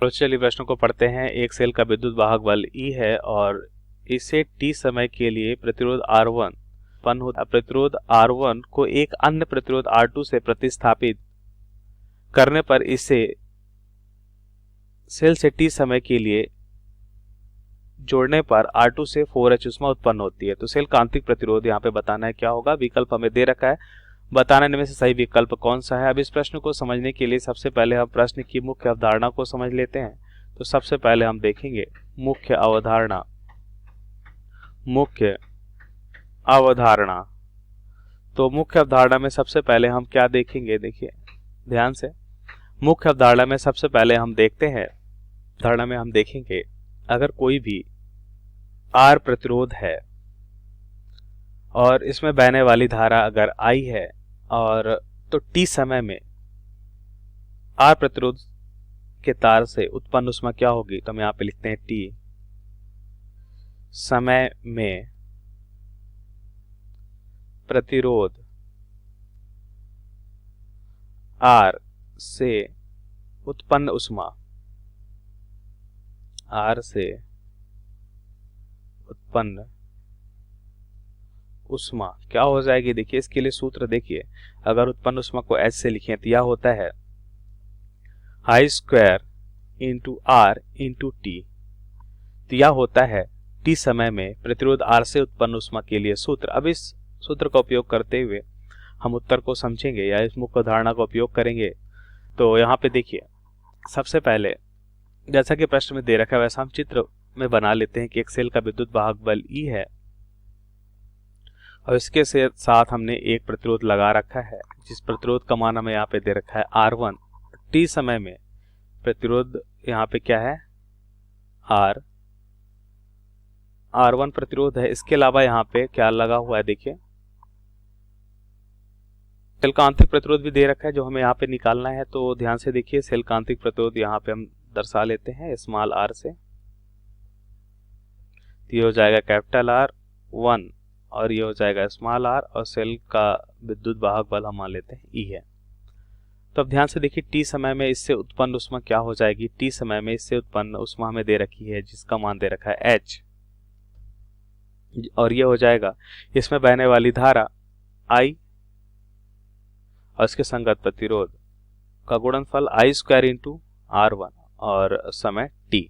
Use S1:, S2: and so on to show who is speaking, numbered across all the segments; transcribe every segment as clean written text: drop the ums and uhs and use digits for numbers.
S1: तो चलिए प्रश्न को पढ़ते हैं। एक सेल का विद्युत वाहक बल E है और इसे t समय के लिए प्रतिरोध R1 उत्पन्न होता है। प्रतिरोध R1 को एक अन्य प्रतिरोध R2 से प्रतिस्थापित करने पर इसे सेल से t समय के लिए जोड़ने पर R2 से 4H ऊष्मा उत्पन्न होती है। तो सेल का आंतरिक प्रतिरोध यहाँ पे बताना है क्या होगा। विकल्प हमें दे रखा है, बताने में से सही विकल्प कौन सा है। अब इस प्रश्न को समझने के लिए सबसे पहले हम प्रश्न की मुख्य अवधारणा को समझ लेते हैं। तो सबसे पहले हम देखेंगे मुख्य अवधारणा। मुख्य अवधारणा, तो मुख्य अवधारणा में सबसे पहले हम क्या देखेंगे, देखिए ध्यान से। मुख्य अवधारणा में सबसे पहले हम देखते हैं, धारणा में हम देखेंगे अगर कोई भी R प्रतिरोध है और इसमें बहने वाली धारा अगर I है और तो t समय में R प्रतिरोध के तार से उत्पन्न ऊष्मा क्या होगी। तो हम यहाँ पे लिखते हैं t समय में प्रतिरोध R से उत्पन्न ऊष्मा, R से उत्पन्न ऊष्मा क्या हो जाएगी। देखिए इसके लिए सूत्र देखिए, अगर उत्पन्न ऊष्मा को H से लिखें तो यह होता है I square into R into T. तो यह होता है t समय में प्रतिरोध R से उत्पन्न ऊष्मा के लिए सूत्र। अब इस सूत्र का उपयोग करते हुए हम उत्तर को समझेंगे या इस मुख्य धारणा का उपयोग करेंगे। तो यहाँ पे देखिए सबसे पहले जैसा कि प्रश्न में दे रखा है वैसा हम चित्र में बना लेते हैं कि एक सेल का विद्युत वाहक बल E है और इसके साथ हमने एक प्रतिरोध लगा रखा है, जिस प्रतिरोध का मान हमें यहाँ पे दे रखा है R1। t समय में प्रतिरोध यहाँ पे क्या है, R1 प्रतिरोध है। इसके अलावा यहाँ पे क्या लगा हुआ है, देखिए सेल का आंतरिक प्रतिरोध भी दे रखा है जो हमें यहाँ पे निकालना है। तो ध्यान से देखिए, सेल का आंतरिक प्रतिरोध यहाँ पे हम दर्शा लेते हैं स्मॉल r से। ये हो जाएगा कैपिटल R1 और ये हो जाएगा स्मॉल r, और सेल का विद्युत वाहक बल हम मान लेते हैं E है। तो अब ध्यान से देखिए t समय में इससे उत्पन्न ऊष्मा क्या हो जाएगी। t समय में इससे उत्पन्न ऊष्मा हमें दे रखी है जिसका मान दे रखा है H, और ये हो जाएगा इसमें बहने वाली धारा I और इसके संगत प्रतिरोध का गुणनफल I स्क्वायर इंटू R1 और समय t।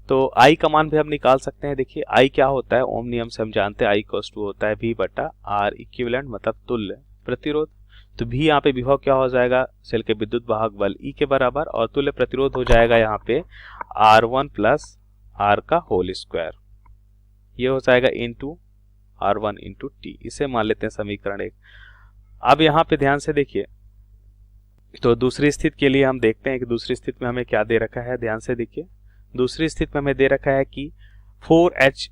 S1: तो I का मान भी हम निकाल सकते हैं। देखिए I क्या होता है, ओम नियम से हम जानते हैं I इक्वल्स टू होता है V बटा R इक्विवेलेंट, मतलब तुल्य प्रतिरोध। तो V यहाँ पे विभव क्या हो जाएगा, सेल के विद्युत वाहक बल E के बराबर, और तुल्य प्रतिरोध हो जाएगा यहाँ पे R1 प्लस R का होल स्क्वायर। ये हो जाएगा इंटू R1 इंटू टी। इसे मान लेते हैं समीकरण 1। अब यहाँ पे ध्यान से देखिए, तो दूसरी स्थिति के लिए हम देखते हैं कि दूसरी स्थिति में हमें क्या दे रखा है। ध्यान से देखिए, दूसरी स्थिति में हमें दे रखा है कि 4H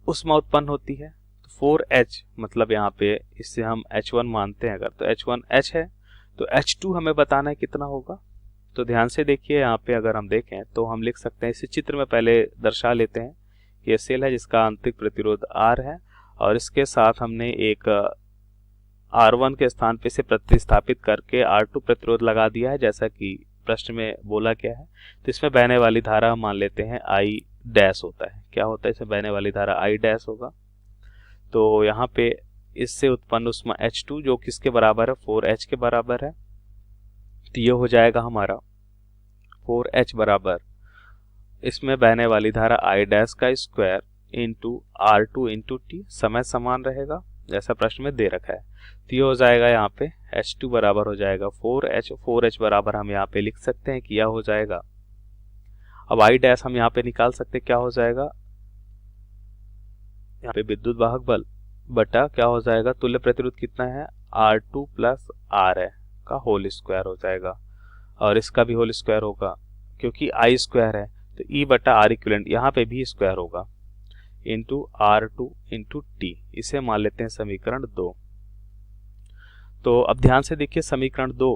S1: ऊष्मा उत्पन्न होती है। तो 4H मतलब यहाँ पे इससे हम H1 मानते हैं अगर, तो H1 H है, तो H2 हमें बताना है कितना होगा। तो ध्यान से देखिए यहाँ पे अगर हम देखें तो हम लिख सकते हैं, इसी चित्र में पहले दर्शा लेते हैं। ये सेल है जिसका आंतरिक प्रतिरोध R है और इसके साथ हमने एक R1 के स्थान पे से प्रतिस्थापित करके R2 प्रतिरोध लगा दिया है जैसा कि प्रश्न में बोला गया है। तो इसमें बहने वाली धारा हम मान लेते हैं I डैश होता है। क्या होता है, इसमें बहने वाली धारा I डैश होगा। तो यहाँ पे इससे उत्पन्न ऊष्मा H2 जो किसके बराबर है, 4H के बराबर है। तो ये हो जाएगा हमारा 4H बराबर इसमें बहने वाली धारा I डैश का square into R2 into T. समय समान रहेगा जैसा प्रश्न में दे रखा है। तो ये हो जाएगा यहाँ पे H2 बराबर हो जाएगा 4H। 4H बराबर हम यहाँ पे लिख सकते हैं कि यह हो जाएगा, अब I डैश हम यहाँ पे निकाल सकते हैं, क्या हो जाएगा यहाँ पे विद्युत वाहक बल बटा क्या हो जाएगा, तुल्य प्रतिरोध कितना है R2 प्लस R है का होल स्क्वायर हो जाएगा, और इसका भी होल स्क्वायर होगा क्योंकि I स्क्वायर है। तो E बटा R इक्विवेलेंट यहाँ पे भी स्क्वायर होगा इंटू R2 इंटू टी। इसे मान लेते हैं समीकरण 2। तो अब ध्यान से देखिए, समीकरण 2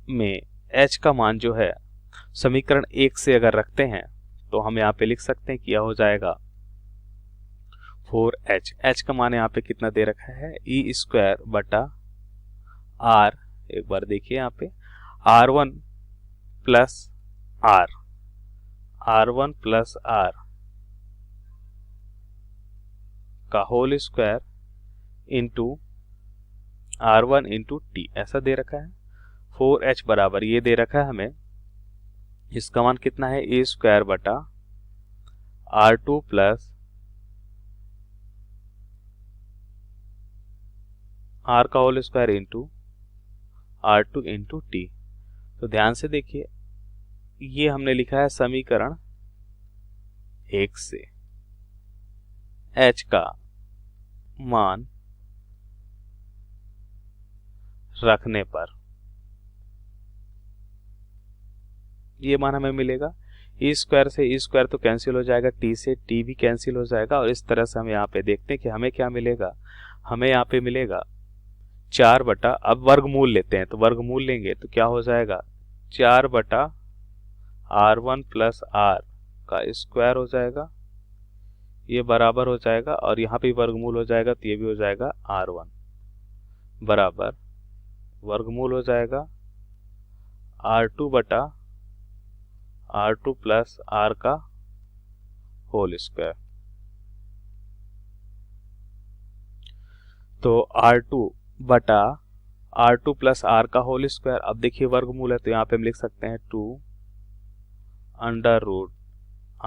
S1: में H का मान जो है समीकरण 1 से अगर रखते हैं तो हम यहाँ पे लिख सकते हैं कि यह हो जाएगा 4H। H का मान यहाँ पे कितना दे रखा है, E स्क्वायर बटा R। एक बार देखिए यहाँ पे R1 plus R1 plus R का whole square into R1 into T ऐसा दे रखा है। 4H बराबर ये दे रखा है हमें, इसका मान कितना है A स्क्वायर बटा R2 प्लस R का whole square into R2 into T। तो ध्यान से देखिए, ये हमने लिखा है समीकरण 1 से H का मान रखने पर ये मान हमें मिलेगा। ई स्क्वायर से ई स्क्वायर तो कैंसिल हो जाएगा, टी से टी भी कैंसिल हो जाएगा, और इस तरह से हम यहाँ पे देखते हैं कि हमें क्या मिलेगा। हमें यहाँ पे मिलेगा 4 बटा, अब वर्गमूल लेते हैं तो वर्गमूल लेंगे तो क्या हो जाएगा 4 बटा R1 प्लस R का स्क्वायर हो जाएगा, ये बराबर हो जाएगा, और यहाँ पे वर्गमूल हो जाएगा तो ये भी हो जाएगा R1 बराबर वर्गमूल हो जाएगा R2 बटा R2 प्लस R का होल स्क्वायर। तो R2 बटा R2 प्लस R का होल स्क्वायर, अब देखिए वर्गमूल है तो यहाँ पे हम लिख सकते हैं 2 अंडर रूट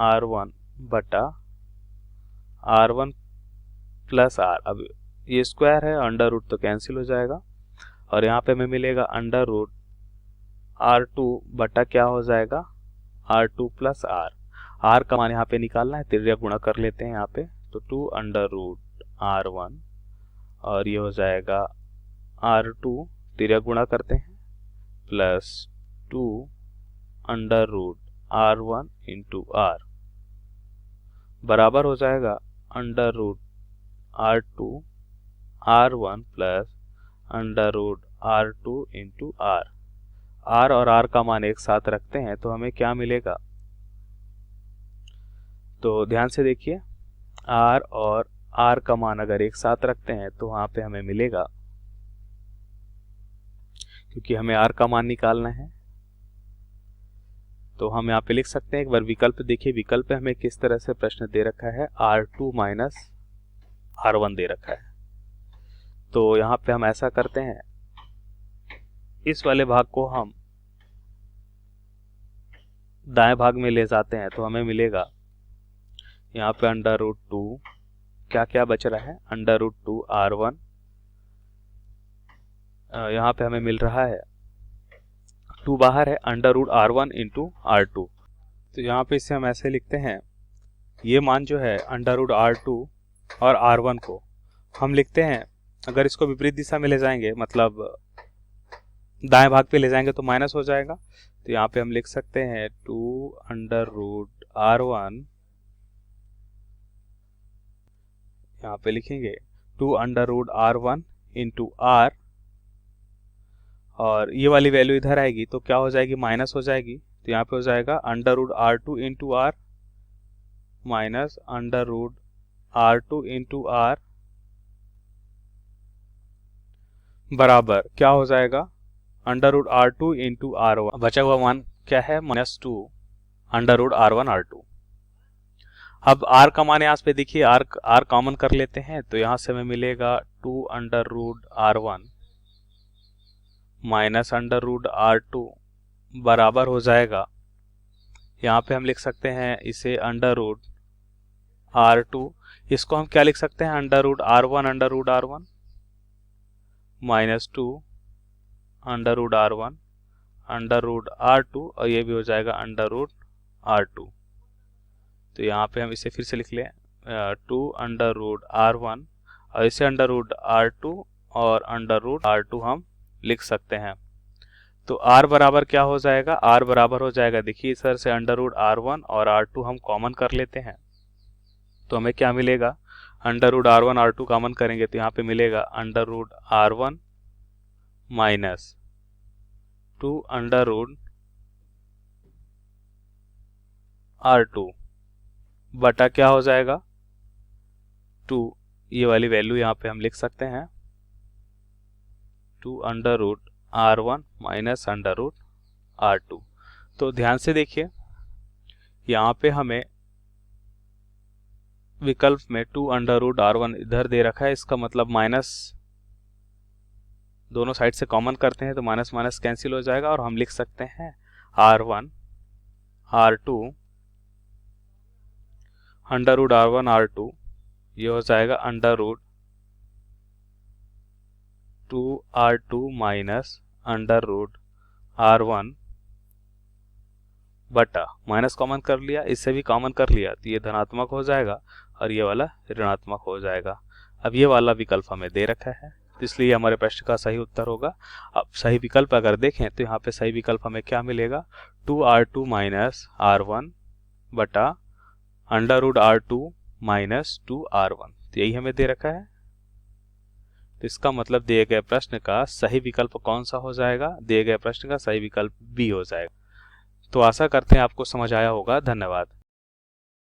S1: R1 बटा R1 प्लस R। अब ये स्क्वायर है, अंडर रूट तो कैंसिल हो जाएगा, और यहाँ पे हमें मिलेगा अंडर रूट R2 बटा क्या हो जाएगा R2 प्लस R। R का मान यहाँ पे निकालना है, तिर्यक गुणा कर लेते हैं यहाँ पे, तो 2 अंडर रूट R1 और ये हो जाएगा R2 तिर्यक गुणा करते हैं plus 2 under root R1 into R बराबर हो जाएगा under root R2 R1 plus under root R2 into R। R और R का मान एक साथ रखते हैं तो हमें क्या मिलेगा, तो ध्यान से देखिए R और R का मान अगर एक साथ रखते हैं तो वहां पे हमें मिलेगा, क्योंकि हमें R का मान निकालना है, तो हम यहाँ पे लिख सकते हैं। एक बार विकल्प देखिए, विकल्प में हमें किस तरह से प्रश्न दे रखा है, R2 माइनस R1 दे रखा है। तो यहाँ पे हम ऐसा करते हैं, इस वाले भाग को हम दाएं भाग में ले जाते हैं तो हमें मिलेगा यहाँ पे अंडर रूट 2, क्या क्या बच रहा है अंडर रूट 2 R1, यहाँ पे हमें मिल रहा है 2 बाहर है, under root R1 into R2। तो यहाँ पे इसे हम ऐसे लिखते हैं, ये मान जो है अंडर रूट R2 और R1 को हम लिखते हैं, अगर इसको विपरीत दिशा में ले जाएंगे मतलब दाएं भाग पे ले जाएंगे तो माइनस हो जाएगा, तो यहाँ पे हम लिख सकते हैं 2 अंडर रूट R1, यहाँ पे लिखेंगे 2 under root R1 into R, और ये वाली वैल्यू इधर आएगी तो क्या हो जाएगी माइनस हो जाएगी, तो यहाँ पे हो जाएगा under root R2 into R minus under root R2 into R बराबर क्या हो जाएगा under root R2 into R1, बचा हुआ मान क्या है -2 अंडर रूट R1 R2। अब R का मान यहाँ पे देखिए, R कॉमन कर लेते हैं तो यहाँ से हमें मिलेगा 2 under root R1 minus under root R2 बराबर हो जाएगा, यहाँ पे हम लिख सकते हैं इसे अंडर रूट R2, इसको हम क्या लिख सकते हैं under root R1 minus 2 under root R1 under root R2, और ये भी हो जाएगा अंडर रूट R2। तो यहाँ पे हम इसे फिर से लिख लें 2 अंडर रूट R1 और इसे अंडर रूट R2 और अंडर रूट R2 हम लिख सकते हैं। तो R बराबर क्या हो जाएगा, R बराबर हो जाएगा, देखिए इस तरह से अंडर रूट R1 और R2 हम कॉमन कर लेते हैं तो हमें क्या मिलेगा, under root R1 R2 common करेंगे तो यहाँ पे मिलेगा under root R1 minus 2 under root R2 बटा क्या हो जाएगा 2, ये वाली वैल्यू यहाँ पे हम लिख सकते हैं 2 under root R1 minus under root R2। तो ध्यान से देखिए, यहाँ पे हमें विकल्प में 2√r1 इधर दे रखा है, इसका मतलब माइनस, दोनों साइड से कॉमन करते हैं तो माइनस माइनस कैंसिल हो जाएगा और हम लिख सकते हैं r1 r2 √r1 r2, ये हो जाएगा √2r2 माइनस √r1 बटा, माइनस कॉमन कर लिया, इससे भी कॉमन कर लिया तो ये धनात्मक हो जाएगा और ये वाला ऋणात्मक हो जाएगा। अब ये वाला विकल्प हमें दे रखा है, तो इसलिए हमारे प्रश्न का सही उत्तर होगा। अब सही विकल्प अगर देखें तो यहाँ पे सही विकल्प हमें क्या मिलेगा, 2r2 माइनस r1 बटा √r2 माइनस 2r1, तो यही हमें दे रखा है। तो इसका मतलब दिए गए प्रश्न का सही विकल्प कौन सा हो जाएगा, दिए गए प्रश्न का सही विकल्प बी हो जाएगा। तो आशा करते हैं आपको समझ आया होगा। धन्यवाद।